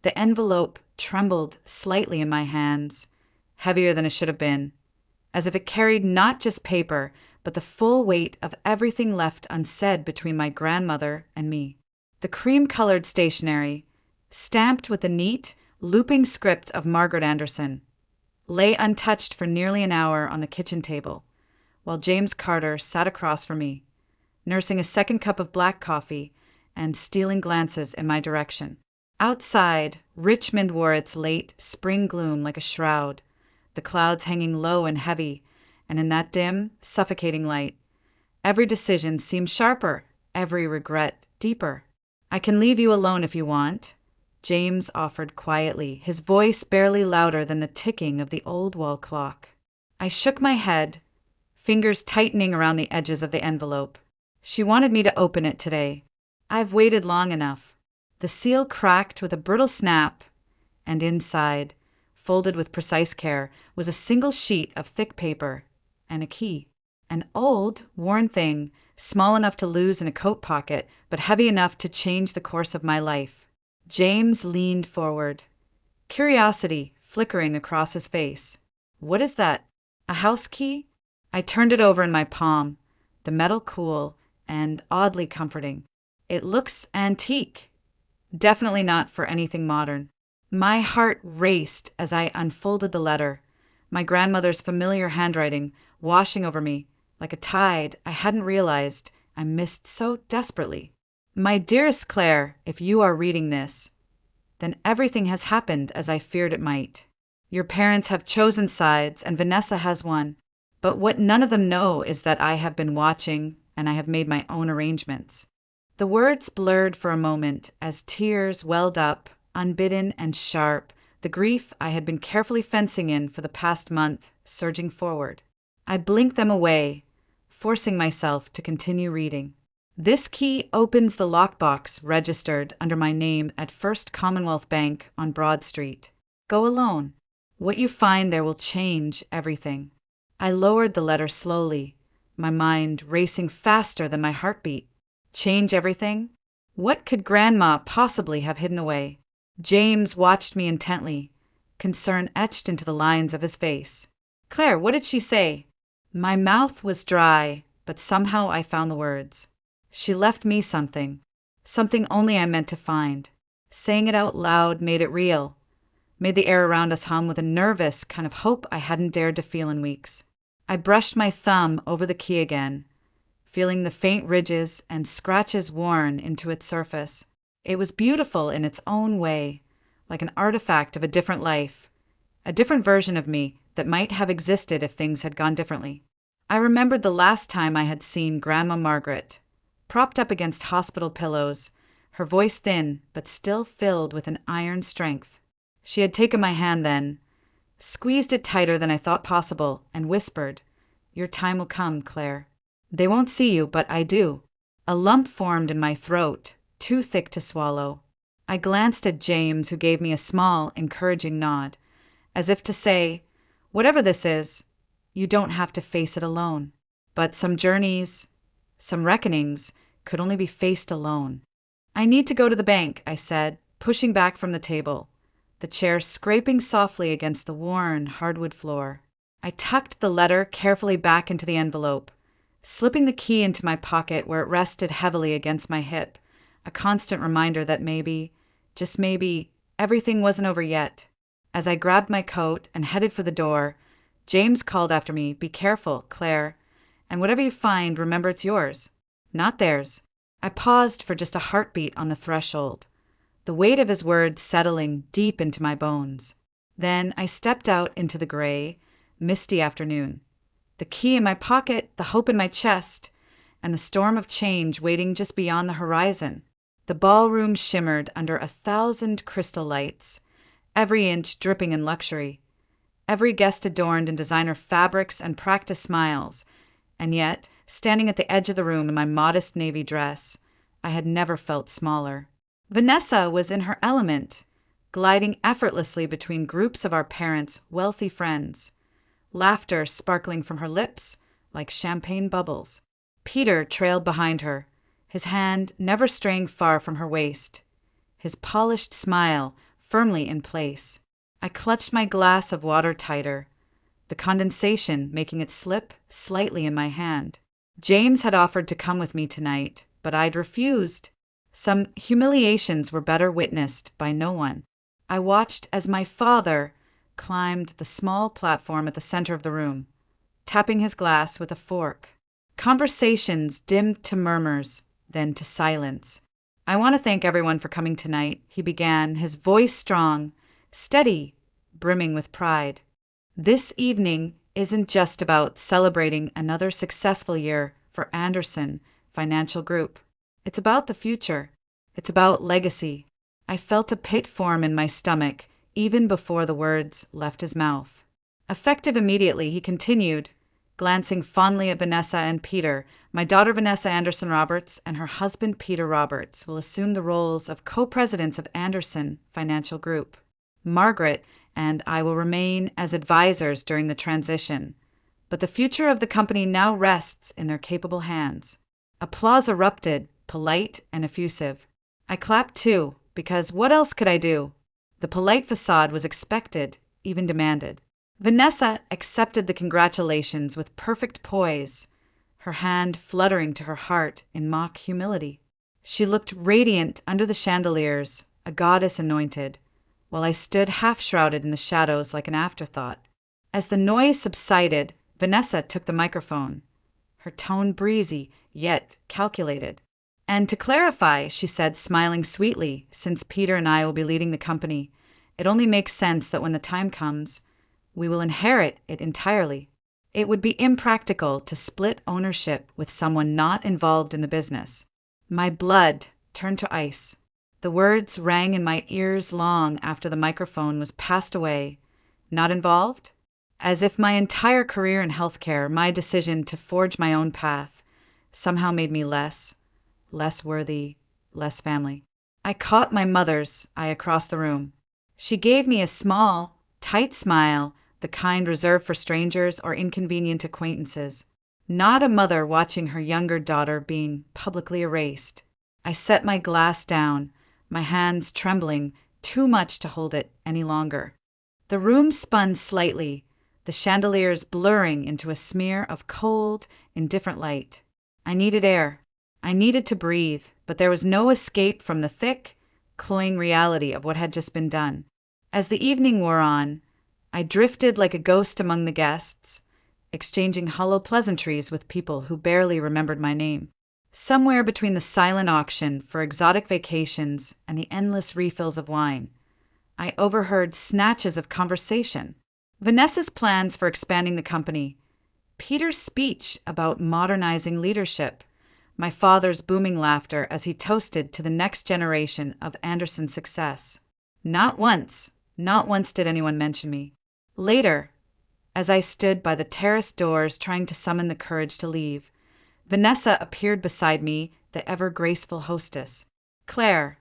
The envelope trembled slightly in my hands, heavier than it should have been, as if it carried not just paper, but the full weight of everything left unsaid between my grandmother and me. The cream-colored stationery, stamped with the neat, looping script of Margaret Anderson, lay untouched for nearly an hour on the kitchen table, while James Carter sat across from me, nursing a second cup of black coffee and stealing glances in my direction. Outside, Richmond wore its late spring gloom like a shroud, the clouds hanging low and heavy, and in that dim, suffocating light, every decision seemed sharper, every regret deeper. "I can leave you alone if you want," James offered quietly, his voice barely louder than the ticking of the old wall clock. I shook my head, fingers tightening around the edges of the envelope. She wanted me to open it today. I've waited long enough. The seal cracked with a brittle snap, and inside, folded with precise care, was a single sheet of thick paper and a key. An old, worn thing, small enough to lose in a coat pocket, but heavy enough to change the course of my life. James leaned forward, curiosity flickering across his face. "What is that? A house key?" I turned it over in my palm, the metal cool and oddly comforting. "It looks antique. Definitely not for anything modern." My heart raced as I unfolded the letter, my grandmother's familiar handwriting washing over me like a tide I hadn't realized I missed so desperately. "My dearest Claire, if you are reading this, then everything has happened as I feared it might. Your parents have chosen sides, and Vanessa has won. But what none of them know is that I have been watching, and I have made my own arrangements." The words blurred for a moment as tears welled up, unbidden and sharp, the grief I had been carefully fencing in for the past month surging forward. I blinked them away, forcing myself to continue reading. "This key opens the lockbox registered under my name at First Commonwealth Bank on Broad Street. Go alone. What you find there will change everything." I lowered the letter slowly, my mind racing faster than my heartbeat. Change everything? What could Grandma possibly have hidden away? James watched me intently, concern etched into the lines of his face. "Claire, what did she say?" My mouth was dry, but somehow I found the words. She left me something only I meant to find. Saying it out loud made it real, made the air around us hum with a nervous kind of hope I hadn't dared to feel in weeks. I brushed my thumb over the key again, feeling the faint ridges and scratches worn into its surface. It was beautiful in its own way, like an artifact of a different life, a different version of me that might have existed if things had gone differently. I remembered the last time I had seen Grandma Margaret, propped up against hospital pillows, her voice thin but still filled with an iron strength. She had taken my hand then, squeezed it tighter than I thought possible, and whispered, "Your time will come, Claire. They won't see you, but I do." A lump formed in my throat, too thick to swallow. I glanced at James, who gave me a small, encouraging nod, as if to say, "Whatever this is, you don't have to face it alone." But some journeys, some reckonings, could only be faced alone. "I need to go to the bank," I said, pushing back from the table, the chair scraping softly against the worn hardwood floor. I tucked the letter carefully back into the envelope, slipping the key into my pocket where it rested heavily against my hip, a constant reminder that maybe, just maybe, everything wasn't over yet. As I grabbed my coat and headed for the door, James called after me, "Be careful, Claire, and whatever you find, remember it's yours, not theirs." I paused for just a heartbeat on the threshold, the weight of his words settling deep into my bones. Then I stepped out into the gray, misty afternoon, the key in my pocket, the hope in my chest, and the storm of change waiting just beyond the horizon. The ballroom shimmered under 1,000 crystal lights, every inch dripping in luxury, every guest adorned in designer fabrics and practiced smiles, and yet, standing at the edge of the room in my modest navy dress, I had never felt smaller. Vanessa was in her element, gliding effortlessly between groups of our parents' wealthy friends, laughter sparkling from her lips like champagne bubbles. Peter trailed behind her, his hand never straying far from her waist, his polished smile firmly in place. I clutched my glass of water tighter, the condensation making it slip slightly in my hand. James had offered to come with me tonight, but I'd refused. Some humiliations were better witnessed by no one. I watched as my father climbed the small platform at the center of the room, tapping his glass with a fork. Conversations dimmed to murmurs, then to silence. "I want to thank everyone for coming tonight," he began, his voice strong, steady, brimming with pride. "This evening isn't just about celebrating another successful year for Anderson Financial Group. It's about the future. It's about legacy." I felt a pit form in my stomach even before the words left his mouth. Effective immediately, he continued, glancing fondly at Vanessa and Peter. "My daughter Vanessa Anderson Roberts and her husband Peter Roberts will assume the roles of co-presidents of Anderson Financial Group. Margaret and I will remain as advisors during the transition, but the future of the company now rests in their capable hands." Applause erupted, polite and effusive. I clapped too, because what else could I do? The polite facade was expected, even demanded. Vanessa accepted the congratulations with perfect poise, her hand fluttering to her heart in mock humility. She looked radiant under the chandeliers, a goddess anointed, while I stood half-shrouded in the shadows like an afterthought. As the noise subsided, Vanessa took the microphone, her tone breezy, yet calculated. "And to clarify," she said, smiling sweetly, "since Peter and I will be leading the company, it only makes sense that when the time comes, we will inherit it entirely. It would be impractical to split ownership with someone not involved in the business." My blood turned to ice. The words rang in my ears long after the microphone was passed away. Not involved? As if my entire career in healthcare, my decision to forge my own path, somehow made me less worthy, less family. I caught my mother's eye across the room. She gave me a small, tight smile, the kind reserved for strangers or inconvenient acquaintances. Not a mother watching her younger daughter being publicly erased. I set my glass down, my hands trembling too much to hold it any longer. The room spun slightly, the chandeliers blurring into a smear of cold, indifferent light. I needed air. I needed to breathe, but there was no escape from the thick, cloying reality of what had just been done. As the evening wore on, I drifted like a ghost among the guests, exchanging hollow pleasantries with people who barely remembered my name. Somewhere between the silent auction for exotic vacations and the endless refills of wine, I overheard snatches of conversation. Vanessa's plans for expanding the company, Peter's speech about modernizing leadership, my father's booming laughter as he toasted to the next generation of Anderson's success. Not once did anyone mention me. Later, as I stood by the terrace doors trying to summon the courage to leave, Vanessa appeared beside me, the ever-graceful hostess. "Claire,"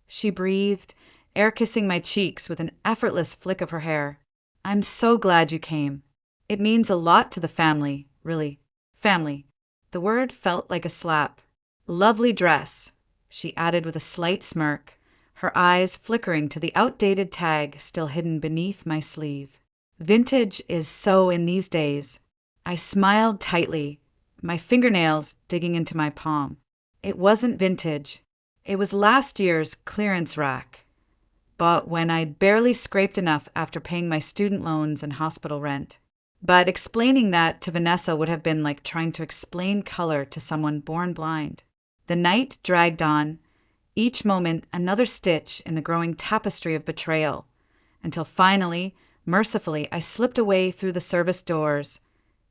she breathed, air-kissing my cheeks with an effortless flick of her hair. "I'm so glad you came. It means a lot to the family, really. Family." The word felt like a slap. "Lovely dress," she added with a slight smirk, her eyes flickering to the outdated tag still hidden beneath my sleeve. "Vintage is so in these days." I smiled tightly, my fingernails digging into my palm. It wasn't vintage. It was last year's clearance rack, bought when I'd barely scraped enough after paying my student loans and hospital rent. But explaining that to Vanessa would have been like trying to explain color to someone born blind. The night dragged on, each moment another stitch in the growing tapestry of betrayal, until finally, mercifully, I slipped away through the service doors,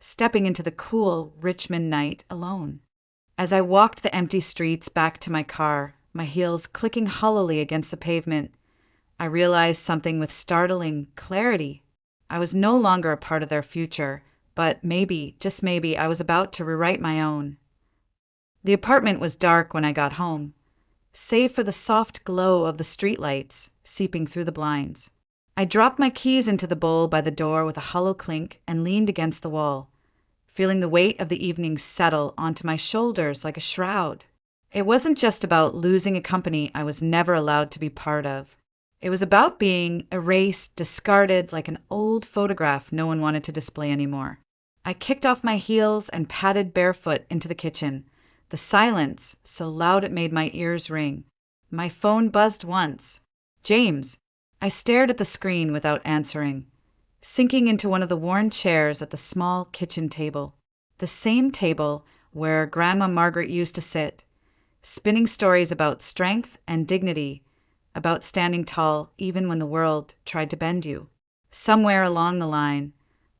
stepping into the cool Richmond night alone. As I walked the empty streets back to my car, my heels clicking hollowly against the pavement, I realized something with startling clarity. I was no longer a part of their future, but maybe, just maybe, I was about to rewrite my own. The apartment was dark when I got home, save for the soft glow of the streetlights seeping through the blinds. I dropped my keys into the bowl by the door with a hollow clink and leaned against the wall, feeling the weight of the evening settle onto my shoulders like a shroud. It wasn't just about losing a company I was never allowed to be part of. It was about being erased, discarded like an old photograph no one wanted to display anymore. I kicked off my heels and padded barefoot into the kitchen, the silence so loud it made my ears ring. My phone buzzed once. James. I stared at the screen without answering, sinking into one of the worn chairs at the small kitchen table. The same table where Grandma Margaret used to sit, spinning stories about strength and dignity, about standing tall even when the world tried to bend you. Somewhere along the line,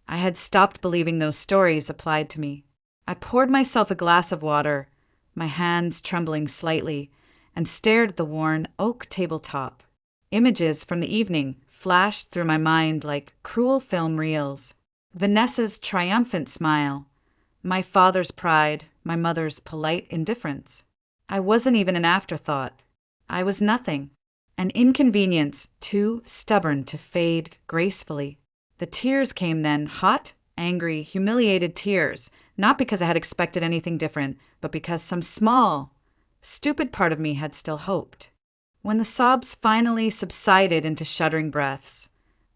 I had stopped believing those stories applied to me. I poured myself a glass of water, my hands trembling slightly, and stared at the worn oak tabletop. Images from the evening flashed through my mind like cruel film reels. Vanessa's triumphant smile, my father's pride, my mother's polite indifference. I wasn't even an afterthought. I was nothing. An inconvenience too stubborn to fade gracefully. The tears came then, hot, angry, humiliated tears, not because I had expected anything different, but because some small, stupid part of me had still hoped. When the sobs finally subsided into shuddering breaths,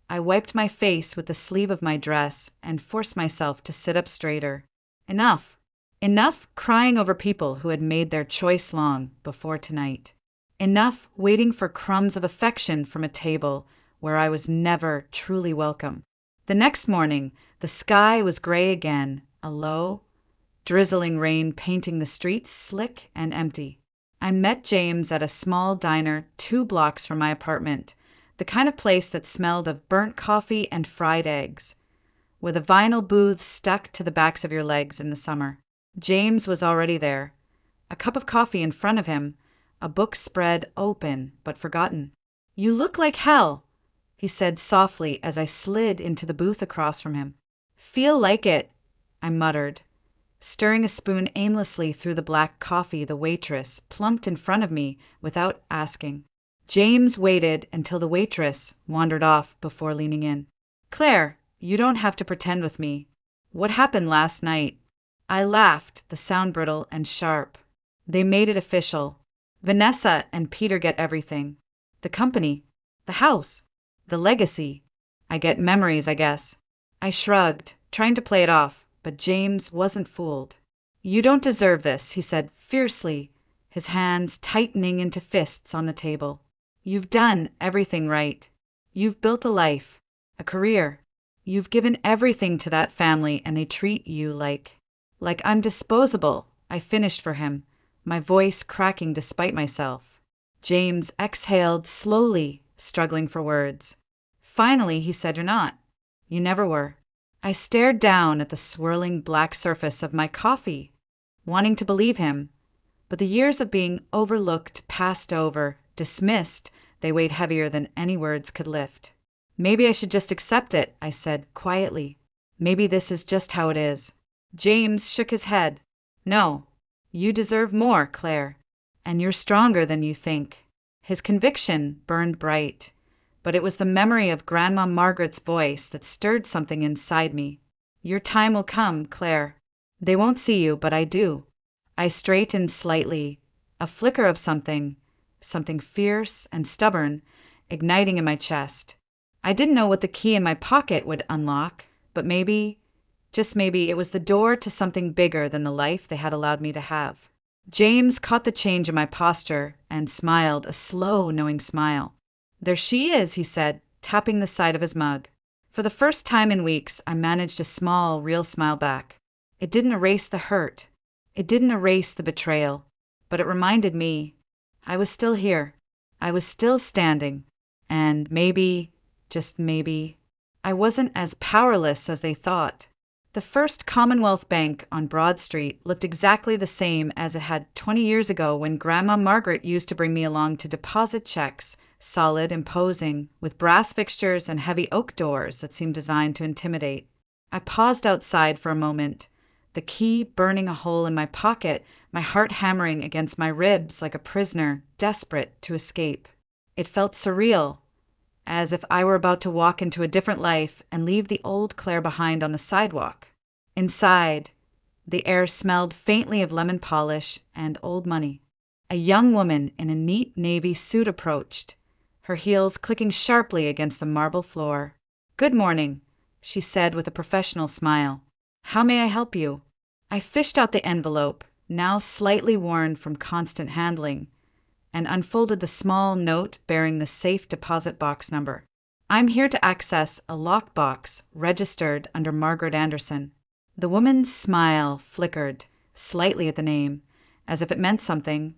I wiped my face with the sleeve of my dress and forced myself to sit up straighter. Enough. Enough crying over people who had made their choice long before tonight. Enough waiting for crumbs of affection from a table where I was never truly welcome. The next morning, the sky was gray again, a low, drizzling rain painting the streets slick and empty. I met James at a small diner 2 blocks from my apartment, the kind of place that smelled of burnt coffee and fried eggs, with a vinyl booth stuck to the backs of your legs in the summer. James was already there, a cup of coffee in front of him, a book spread open but forgotten. "You look like hell," he said softly as I slid into the booth across from him. "Feel like it," I muttered, stirring a spoon aimlessly through the black coffee the waitress plumped in front of me without asking. James waited until the waitress wandered off before leaning in. "Claire, you don't have to pretend with me. What happened last night?" I laughed, the sound brittle and sharp. "They made it official. Vanessa and Peter get everything. The company, the house, the legacy. I get memories, I guess." I shrugged, trying to play it off, but James wasn't fooled. "You don't deserve this," he said fiercely, his hands tightening into fists on the table. "You've done everything right. You've built a life, a career. You've given everything to that family, and they treat you like I'm disposable," I finished for him, my voice cracking despite myself. James exhaled slowly, struggling for words. Finally, he said, "You're not. You never were." I stared down at the swirling black surface of my coffee, wanting to believe him, but the years of being overlooked, passed over, dismissed, they weighed heavier than any words could lift. "Maybe I should just accept it," I said quietly. "Maybe this is just how it is." James shook his head. "No, you deserve more, Claire, and you're stronger than you think." His conviction burned bright, but it was the memory of Grandma Margaret's voice that stirred something inside me. "Your time will come, Claire. They won't see you, but I do." I straightened slightly, a flicker of something fierce and stubborn, igniting in my chest. I didn't know what the key in my pocket would unlock, but maybe, just maybe, it was the door to something bigger than the life they had allowed me to have. James caught the change in my posture and smiled, a slow, knowing smile. "There she is," he said, tapping the side of his mug. For the first time in weeks, I managed a small, real smile back. It didn't erase the hurt. It didn't erase the betrayal. But it reminded me I was still here. I was still standing. And maybe, just maybe, I wasn't as powerless as they thought. The First Commonwealth Bank on Broad Street looked exactly the same as it had 20 years ago when Grandma Margaret used to bring me along to deposit checks, solid, imposing, with brass fixtures and heavy oak doors that seemed designed to intimidate. I paused outside for a moment, the key burning a hole in my pocket, my heart hammering against my ribs like a prisoner desperate to escape. It felt surreal, as if I were about to walk into a different life and leave the old Claire behind on the sidewalk. Inside, the air smelled faintly of lemon polish and old money. A young woman in a neat navy suit approached, her heels clicking sharply against the marble floor. "Good morning," she said with a professional smile. "How may I help you?" I fished out the envelope, now slightly worn from constant handling, and unfolded the small note bearing the safe deposit box number. "I'm here to access a lockbox registered under Margaret Anderson." The woman's smile flickered slightly at the name, as if it meant something,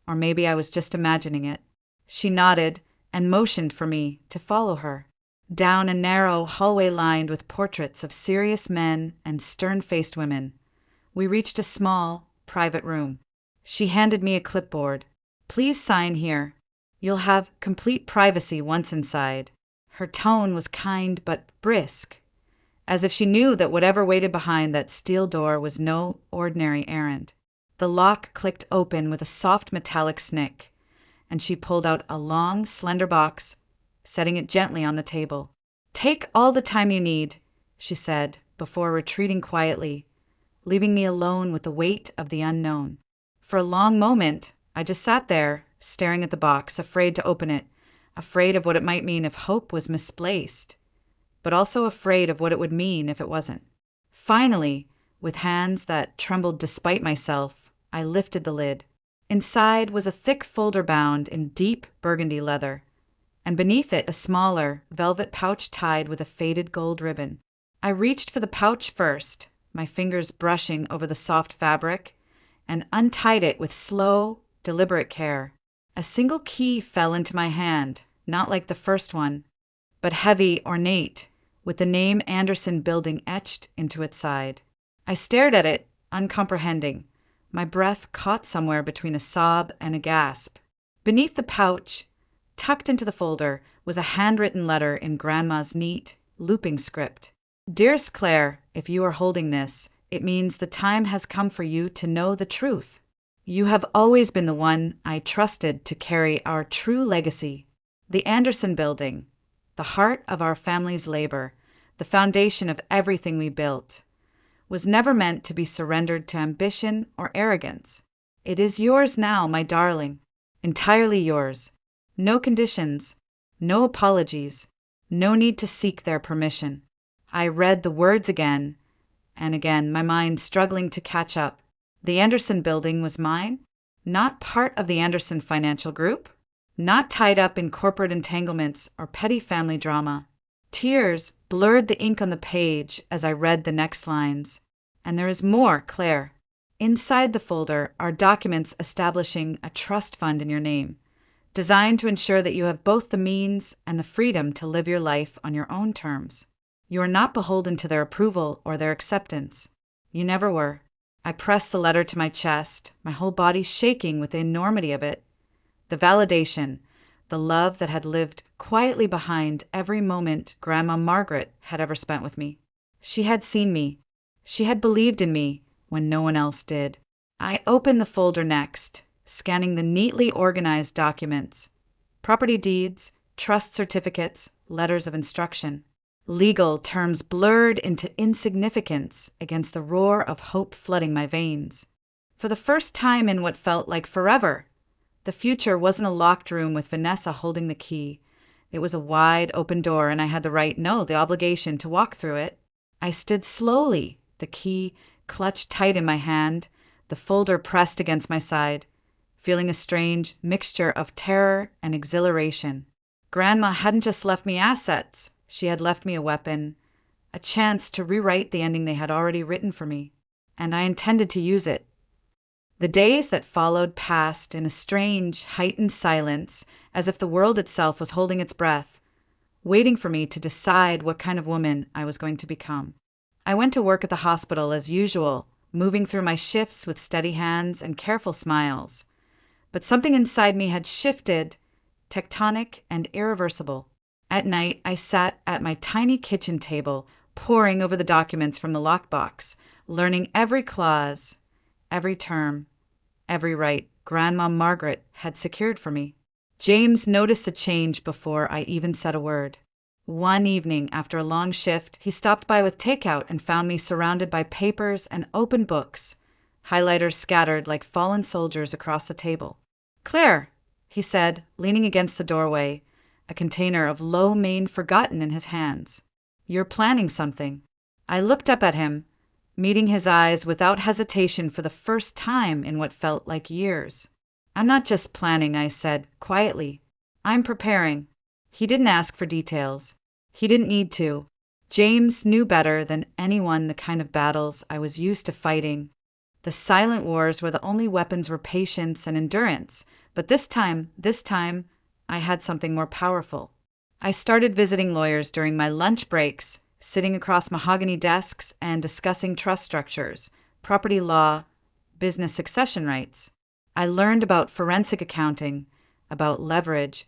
or maybe I was just imagining it. She nodded and motioned for me to follow her. Down a narrow hallway lined with portraits of serious men and stern-faced women, we reached a small, private room. She handed me a clipboard. "Please sign here. You'll have complete privacy once inside." Her tone was kind but brisk, as if she knew that whatever waited behind that steel door was no ordinary errand. The lock clicked open with a soft metallic snick, and she pulled out a long, slender box, setting it gently on the table. "Take all the time you need," she said, before retreating quietly, leaving me alone with the weight of the unknown. For a long moment, I just sat there, staring at the box, afraid to open it, afraid of what it might mean if hope was misplaced, but also afraid of what it would mean if it wasn't. Finally, with hands that trembled despite myself, I lifted the lid. Inside was a thick folder bound in deep burgundy leather, and beneath it a smaller, velvet pouch tied with a faded gold ribbon. I reached for the pouch first, my fingers brushing over the soft fabric, and untied it with slow, deliberate care. A single key fell into my hand, not like the first one, but heavy, ornate, with the name Anderson Building etched into its side. I stared at it, uncomprehending, my breath caught somewhere between a sob and a gasp. Beneath the pouch, tucked into the folder, was a handwritten letter in Grandma's neat, looping script. "Dearest Claire, if you are holding this, it means the time has come for you to know the truth. You have always been the one I trusted to carry our true legacy. The Anderson Building, the heart of our family's labor, the foundation of everything we built, was never meant to be surrendered to ambition or arrogance. It is yours now, my darling, entirely yours. No conditions, no apologies, no need to seek their permission." I read the words again and again, my mind struggling to catch up. The Anderson Building was mine, not part of the Anderson Financial Group, not tied up in corporate entanglements or petty family drama. Tears blurred the ink on the page as I read the next lines. "And there is more, Claire. Inside the folder are documents establishing a trust fund in your name, designed to ensure that you have both the means and the freedom to live your life on your own terms. You are not beholden to their approval or their acceptance. You never were." I pressed the letter to my chest, my whole body shaking with the enormity of it. The validation, the love that had lived quietly behind every moment Grandma Margaret had ever spent with me. She had seen me. She had believed in me when no one else did. I opened the folder next, scanning the neatly organized documents. Property deeds, trust certificates, letters of instruction. Legal terms blurred into insignificance against the roar of hope flooding my veins. For the first time in what felt like forever, the future wasn't a locked room with Vanessa holding the key. It was a wide open door, and I had the right, no, the obligation to walk through it. I stood slowly, the key clutched tight in my hand, the folder pressed against my side, feeling a strange mixture of terror and exhilaration. Grandma hadn't just left me assets. She had left me a weapon, a chance to rewrite the ending they had already written for me, and I intended to use it. The days that followed passed in a strange, heightened silence, as if the world itself was holding its breath, waiting for me to decide what kind of woman I was going to become. I went to work at the hospital as usual, moving through my shifts with steady hands and careful smiles. But something inside me had shifted, tectonic and irreversible. At night, I sat at my tiny kitchen table, poring over the documents from the lockbox, learning every clause, every term, every right Grandma Margaret had secured for me. James noticed the change before I even said a word. One evening, after a long shift, he stopped by with takeout and found me surrounded by papers and open books, highlighters scattered like fallen soldiers across the table. "Claire," he said, leaning against the doorway, a container of lo mein forgotten in his hands. "You're planning something." I looked up at him, meeting his eyes without hesitation for the first time in what felt like years. "I'm not just planning," I said, quietly. "I'm preparing." He didn't ask for details. He didn't need to. James knew better than anyone the kind of battles I was used to fighting. The silent wars where the only weapons were patience and endurance. But this time, I had something more powerful. I started visiting lawyers during my lunch breaks, sitting across mahogany desks and discussing trust structures, property law, business succession rights. I learned about forensic accounting, about leverage,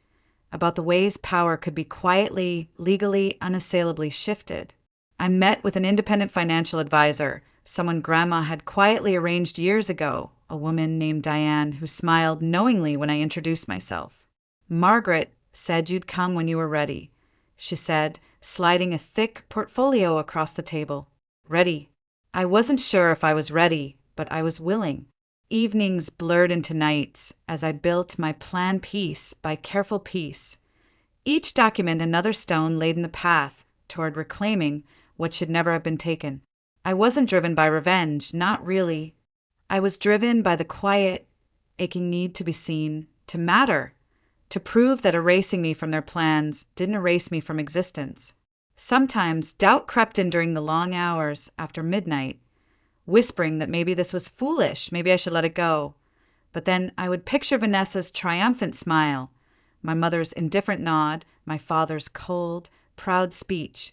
about the ways power could be quietly, legally, unassailably shifted. I met with an independent financial advisor, someone Grandma had quietly arranged years ago, a woman named Diane who smiled knowingly when I introduced myself. "Margaret said you'd come when you were ready," she said, sliding a thick portfolio across the table. Ready. I wasn't sure if I was ready, but I was willing. Evenings blurred into nights as I built my plan piece by careful piece, each document another stone laid in the path toward reclaiming what should never have been taken. I wasn't driven by revenge, not really. I was driven by the quiet, aching need to be seen, to matter, to prove that erasing me from their plans didn't erase me from existence. Sometimes doubt crept in during the long hours after midnight, whispering that maybe this was foolish, maybe I should let it go. But then I would picture Vanessa's triumphant smile, my mother's indifferent nod, my father's cold, proud speech,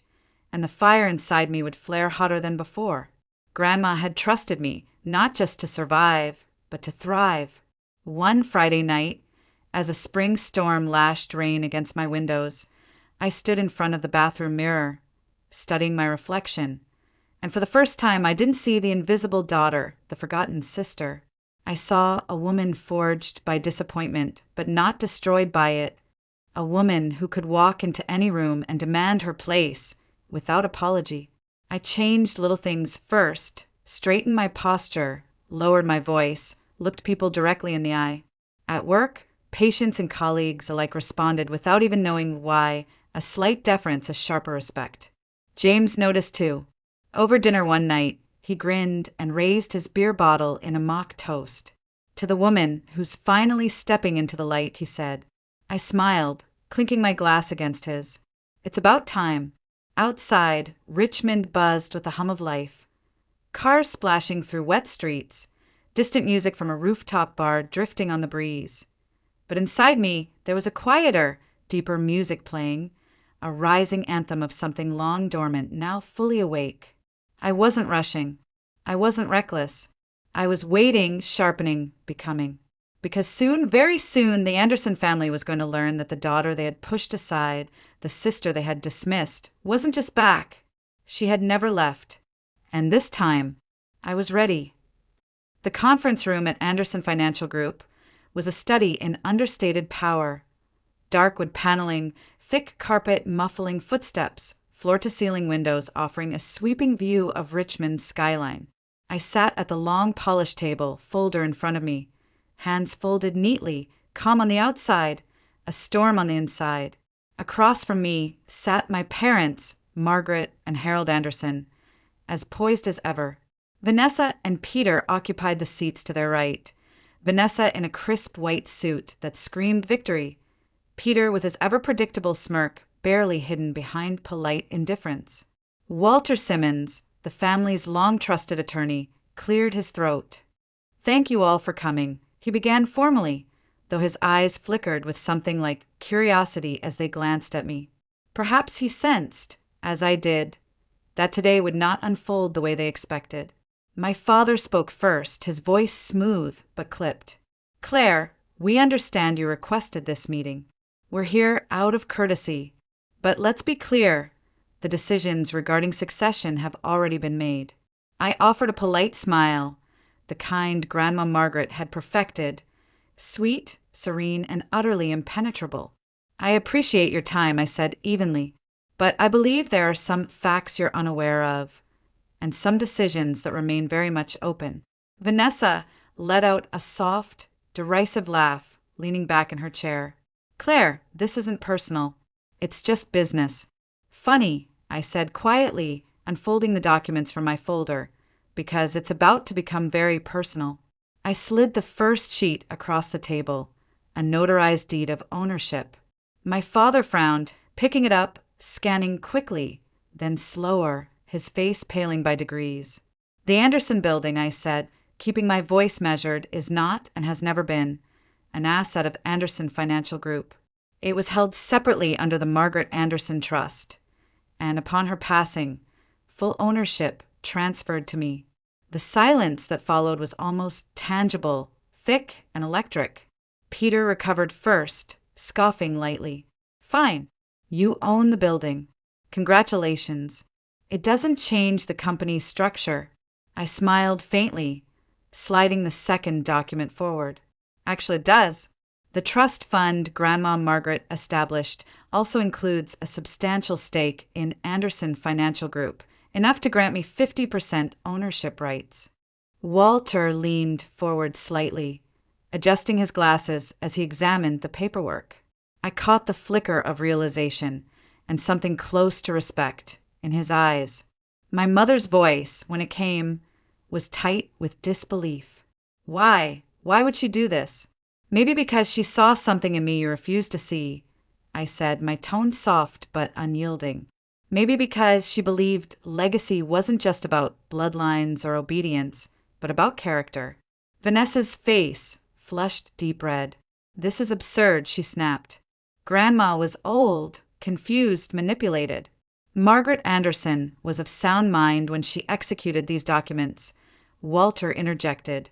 and the fire inside me would flare hotter than before. Grandma had trusted me, not just to survive, but to thrive. One Friday night, as a spring storm lashed rain against my windows, I stood in front of the bathroom mirror, studying my reflection. And for the first time, I didn't see the invisible daughter, the forgotten sister. I saw a woman forged by disappointment, but not destroyed by it. A woman who could walk into any room and demand her place without apology. I changed little things first, straightened my posture, lowered my voice, looked people directly in the eye. At work, patients and colleagues alike responded without even knowing why, a slight deference, a sharper respect. James noticed too. Over dinner one night, he grinned and raised his beer bottle in a mock toast. To the woman who's finally stepping into the light, he said. I smiled, clinking my glass against his. It's about time. Outside, Richmond buzzed with the hum of life. Cars splashing through wet streets, distant music from a rooftop bar drifting on the breeze. But inside me, there was a quieter, deeper music playing, a rising anthem of something long dormant, now fully awake. I wasn't rushing. I wasn't reckless. I was waiting, sharpening, becoming. Because soon, very soon, the Anderson family was going to learn that the daughter they had pushed aside, the sister they had dismissed, wasn't just back. She had never left. And this time, I was ready. The conference room at Anderson Financial Group was a study in understated power. Dark wood paneling, thick carpet muffling footsteps, floor-to-ceiling windows offering a sweeping view of Richmond's skyline. I sat at the long polished table, folder in front of me, hands folded neatly, calm on the outside, a storm on the inside. Across from me sat my parents, Margaret and Harold Anderson, as poised as ever. Vanessa and Peter occupied the seats to their right, Vanessa in a crisp white suit that screamed victory, Peter with his ever-predictable smirk barely hidden behind polite indifference. Walter Simmons, the family's long-trusted attorney, cleared his throat. Thank you all for coming, he began formally, though his eyes flickered with something like curiosity as they glanced at me. Perhaps he sensed, as I did, that today would not unfold the way they expected. My father spoke first, his voice smooth but clipped. Claire, we understand you requested this meeting. We're here out of courtesy. But let's be clear, the decisions regarding succession have already been made. I offered a polite smile, the kind Grandma Margaret had perfected, sweet, serene, and utterly impenetrable. I appreciate your time, I said evenly, but I believe there are some facts you're unaware of, and some decisions that remain very much open. Vanessa let out a soft, derisive laugh, leaning back in her chair. Claire, this isn't personal. It's just business. Funny, I said quietly, unfolding the documents from my folder, because it's about to become very personal. I slid the first sheet across the table, a notarized deed of ownership. My father frowned, picking it up, scanning quickly, then slower, his face paling by degrees. The Anderson building, I said, keeping my voice measured, is not, and has never been, an asset of Anderson Financial Group. It was held separately under the Margaret Anderson Trust, and upon her passing, full ownership transferred to me. The silence that followed was almost tangible, thick and electric. Peter recovered first, scoffing lightly. Fine. You own the building. Congratulations. It doesn't change the company's structure. I smiled faintly, sliding the second document forward. Actually, it does. The trust fund Grandma Margaret established also includes a substantial stake in Anderson Financial Group, enough to grant me 50% ownership rights. Walter leaned forward slightly, adjusting his glasses as he examined the paperwork. I caught the flicker of realization and something close to respect in his eyes. My mother's voice, when it came, was tight with disbelief. Why? Why would she do this? Maybe because she saw something in me you refused to see, I said, my tone soft but unyielding. Maybe because she believed legacy wasn't just about bloodlines or obedience, but about character. Vanessa's face flushed deep red. This is absurd, she snapped. Grandma was old, confused, manipulated. Margaret Anderson was of sound mind when she executed these documents. Walter interjected,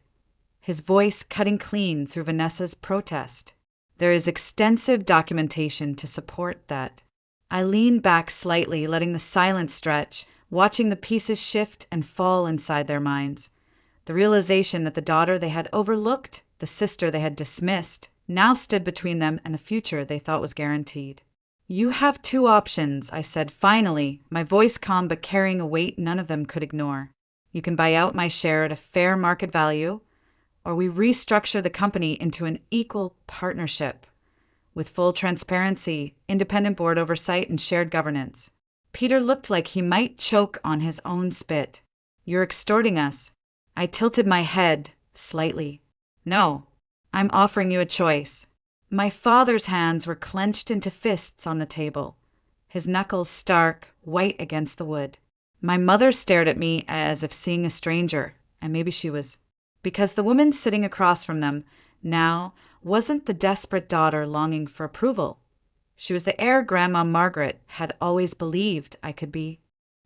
his voice cutting clean through Vanessa's protest. There is extensive documentation to support that. I leaned back slightly, letting the silence stretch, watching the pieces shift and fall inside their minds. The realization that the daughter they had overlooked, the sister they had dismissed, now stood between them and the future they thought was guaranteed. You have two options, I said finally, my voice calm but carrying a weight none of them could ignore. You can buy out my share at a fair market value, or we restructure the company into an equal partnership with full transparency, independent board oversight, and shared governance. Peter looked like he might choke on his own spit. You're extorting us. I tilted my head slightly. No, I'm offering you a choice. My father's hands were clenched into fists on the table, his knuckles stark, white against the wood. My mother stared at me as if seeing a stranger, and maybe she was. Because the woman sitting across from them now wasn't the desperate daughter longing for approval. She was the heir Grandma Margaret had always believed I could be.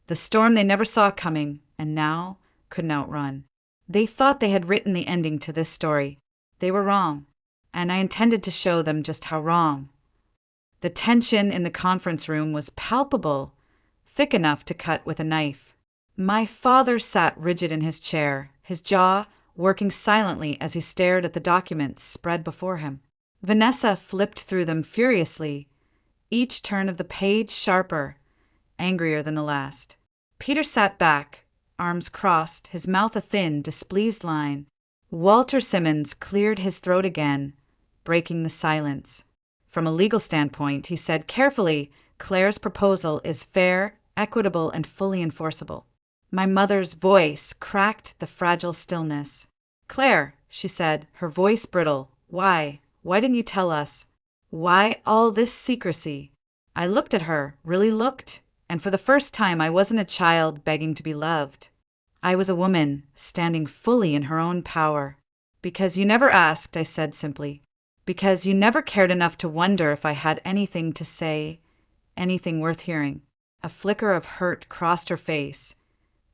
The storm they never saw coming, and now couldn't outrun. They thought they had written the ending to this story. They were wrong, and I intended to show them just how wrong. The tension in the conference room was palpable, thick enough to cut with a knife. My father sat rigid in his chair, his jaw working silently as he stared at the documents spread before him. Vanessa flipped through them furiously, each turn of the page sharper, angrier than the last. Peter sat back, arms crossed, his mouth a thin, displeased line. Walter Simmons cleared his throat again, breaking the silence. From a legal standpoint, he said carefully, Claire's proposal is fair, equitable, and fully enforceable. My mother's voice cracked the fragile stillness. Claire, she said, her voice brittle, why? Why didn't you tell us? Why all this secrecy? I looked at her, really looked, and for the first time I wasn't a child begging to be loved. I was a woman, standing fully in her own power. Because you never asked, I said simply. Because you never cared enough to wonder if I had anything to say, anything worth hearing. A flicker of hurt crossed her face,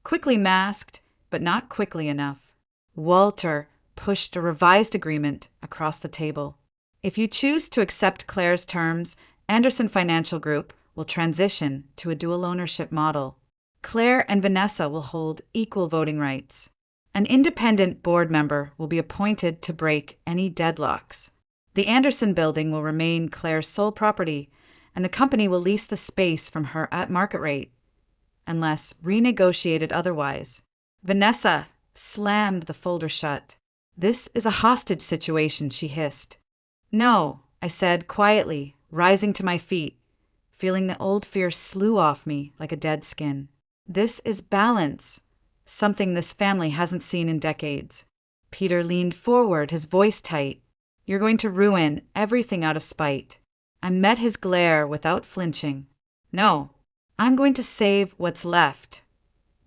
quickly masked, but not quickly enough. Walter pushed a revised agreement across the table. If you choose to accept Claire's terms, Anderson Financial Group will transition to a dual ownership model. Claire and Vanessa will hold equal voting rights. An independent board member will be appointed to break any deadlocks. The Anderson building will remain Claire's sole property, and the company will lease the space from her at market rate, unless renegotiated otherwise. Vanessa slammed the folder shut. This is a hostage situation, she hissed. No, I said quietly, rising to my feet, feeling the old fear slew off me like a dead skin. This is balance, something this family hasn't seen in decades. Peter leaned forward, his voice tight. You're going to ruin everything out of spite. I met his glare without flinching. No, I'm going to save what's left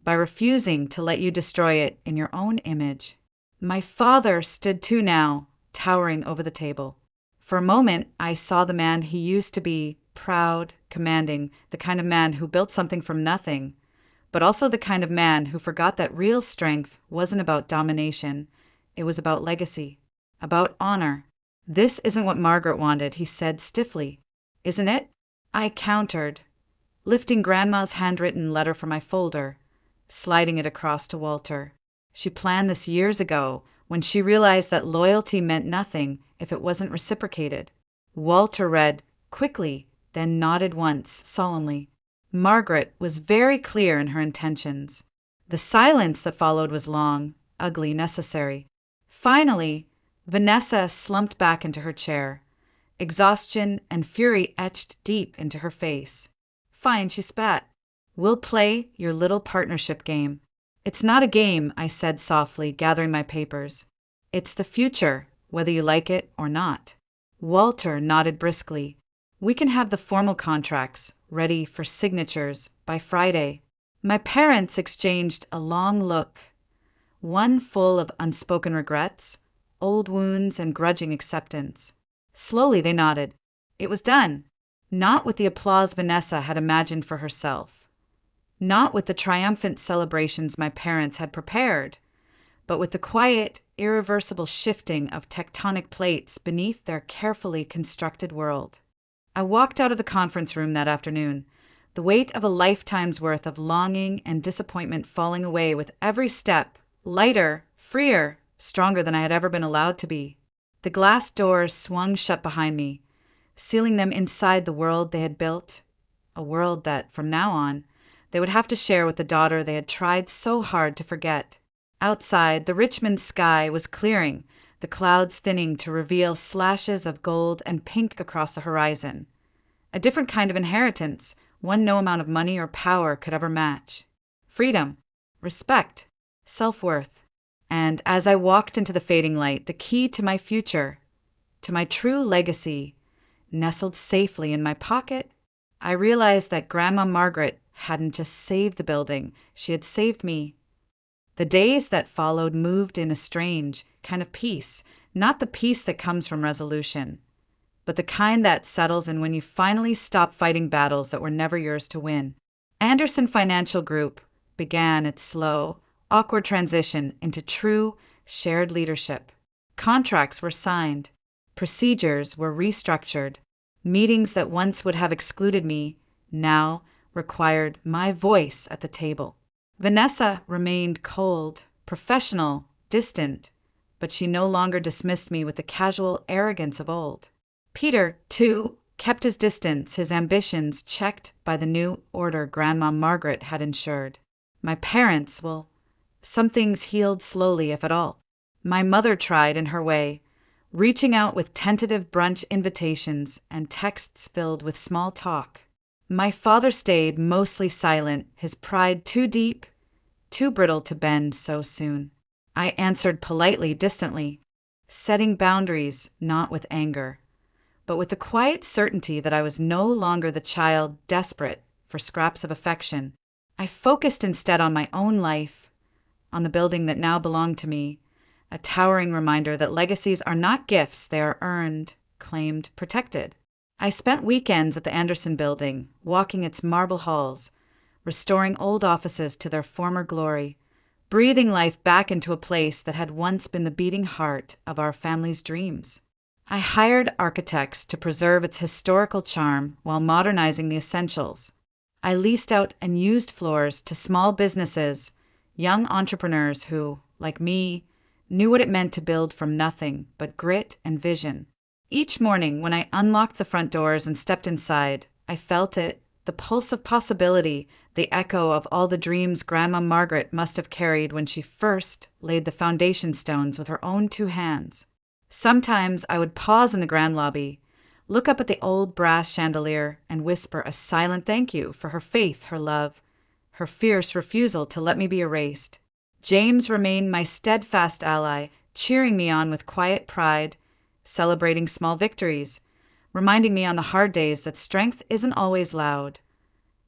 by refusing to let you destroy it in your own image. My father stood too now, towering over the table. For a moment, I saw the man he used to be, proud, commanding, the kind of man who built something from nothing, but also the kind of man who forgot that real strength wasn't about domination. It was about legacy, about honor. This isn't what Margaret wanted, he said stiffly. Isn't it? I countered, lifting Grandma's handwritten letter from my folder, sliding it across to Walter. She planned this years ago, when she realized that loyalty meant nothing if it wasn't reciprocated. Walter read quickly, then nodded once, solemnly. Margaret was very clear in her intentions. The silence that followed was long, ugly, necessary. Finally, Vanessa slumped back into her chair. Exhaustion and fury etched deep into her face. Fine, she spat. We'll play your little partnership game. It's not a game, I said softly, gathering my papers. It's the future, whether you like it or not. Walter nodded briskly. We can have the formal contracts ready for signatures by Friday. My parents exchanged a long look, one full of unspoken regrets, old wounds, and grudging acceptance. Slowly they nodded. It was done. Not with the applause Vanessa had imagined for herself. Not with the triumphant celebrations my parents had prepared, but with the quiet, irreversible shifting of tectonic plates beneath their carefully constructed world. I walked out of the conference room that afternoon, the weight of a lifetime's worth of longing and disappointment falling away with every step, lighter, freer, stronger than I had ever been allowed to be. The glass doors swung shut behind me, sealing them inside the world they had built, a world that, from now on, they would have to share with the daughter they had tried so hard to forget. Outside, the Richmond sky was clearing, the clouds thinning to reveal slashes of gold and pink across the horizon. A different kind of inheritance, one no amount of money or power could ever match. Freedom, respect, self-worth. And as I walked into the fading light, the key to my future, to my true legacy, nestled safely in my pocket, I realized that Grandma Margaret hadn't just saved the building, she had saved me. The days that followed moved in a strange kind of peace, not the peace that comes from resolution, but the kind that settles in when you finally stop fighting battles that were never yours to win. Anderson Financial Group began its slow, awkward transition into true, shared leadership. Contracts were signed, procedures were restructured, meetings that once would have excluded me now required my voice at the table. Vanessa remained cold, professional, distant, but she no longer dismissed me with the casual arrogance of old. Peter, too, kept his distance, his ambitions checked by the new order Grandma Margaret had ensured. My parents, well, some things healed slowly, if at all. My mother tried in her way, reaching out with tentative brunch invitations and texts filled with small talk. My father stayed mostly silent, his pride too deep, too brittle to bend so soon. I answered politely, distantly, setting boundaries not with anger, but with the quiet certainty that I was no longer the child desperate for scraps of affection. I focused instead on my own life, on the building that now belonged to me, a towering reminder that legacies are not gifts, they are earned, claimed, protected. I spent weekends at the Anderson Building, walking its marble halls, restoring old offices to their former glory, breathing life back into a place that had once been the beating heart of our family's dreams. I hired architects to preserve its historical charm while modernizing the essentials. I leased out unused floors to small businesses, young entrepreneurs who, like me, knew what it meant to build from nothing but grit and vision. Each morning, when I unlocked the front doors and stepped inside, I felt it, the pulse of possibility, the echo of all the dreams Grandma Margaret must have carried when she first laid the foundation stones with her own two hands. Sometimes I would pause in the grand lobby, look up at the old brass chandelier, and whisper a silent thank you for her faith, her love, her fierce refusal to let me be erased. James remained my steadfast ally, cheering me on with quiet pride, celebrating small victories, reminding me on the hard days that strength isn't always loud.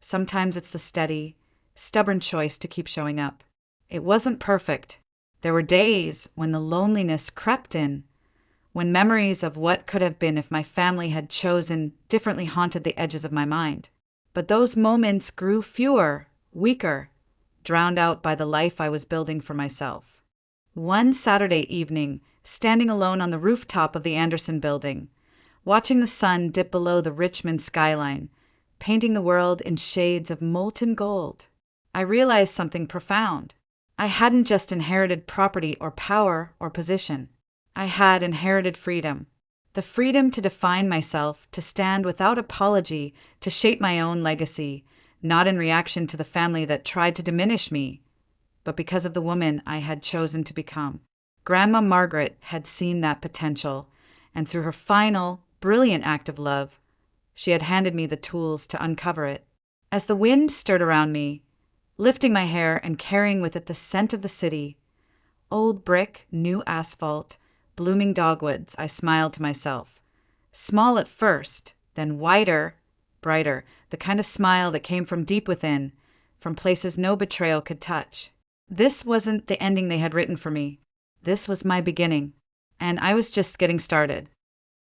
Sometimes it's the steady, stubborn choice to keep showing up. It wasn't perfect. There were days when the loneliness crept in, when memories of what could have been if my family had chosen differently haunted the edges of my mind. But those moments grew fewer, weaker, drowned out by the life I was building for myself. One Saturday evening, standing alone on the rooftop of the Anderson building, watching the sun dip below the Richmond skyline, painting the world in shades of molten gold, I realized something profound. I hadn't just inherited property or power or position. I had inherited freedom. The freedom to define myself, to stand without apology, to shape my own legacy, not in reaction to the family that tried to diminish me, but because of the woman I had chosen to become. Grandma Margaret had seen that potential, and through her final, brilliant act of love, she had handed me the tools to uncover it. As the wind stirred around me, lifting my hair and carrying with it the scent of the city, old brick, new asphalt, blooming dogwoods, I smiled to myself. Small at first, then wider, brighter, the kind of smile that came from deep within, from places no betrayal could touch. This wasn't the ending they had written for me. This was my beginning, and I was just getting started.